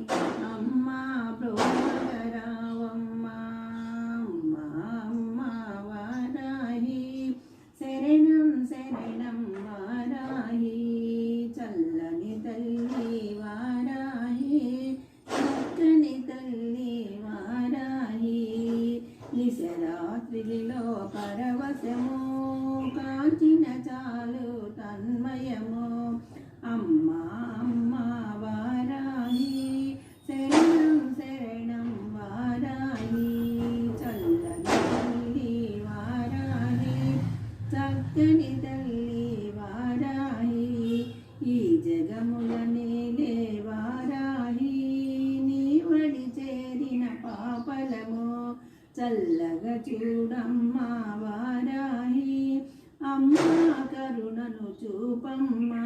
అమ్మా బ్రోమగరావమ్మా అమ్మా అమ్మా వారాహి శరణం శరణం వారాహి చల్లని తల్లి వారాహి చక్కని తల్లి వారాహి నిశరాత్రిలో పరవశము కాచిన చాలు తన్మయము అమ్మా అమ్మా వారాహి శరణం శరణం వారాహి చల్లని తల్లి వారాహి చక్కని తల్లి వారాహి ఈ జగముల నేలే వారాహి నీ వడి చేరిన పాపలము చల్లగా చూడమ్మా వారాహి అమ్మా కరుణను చూపమ్మా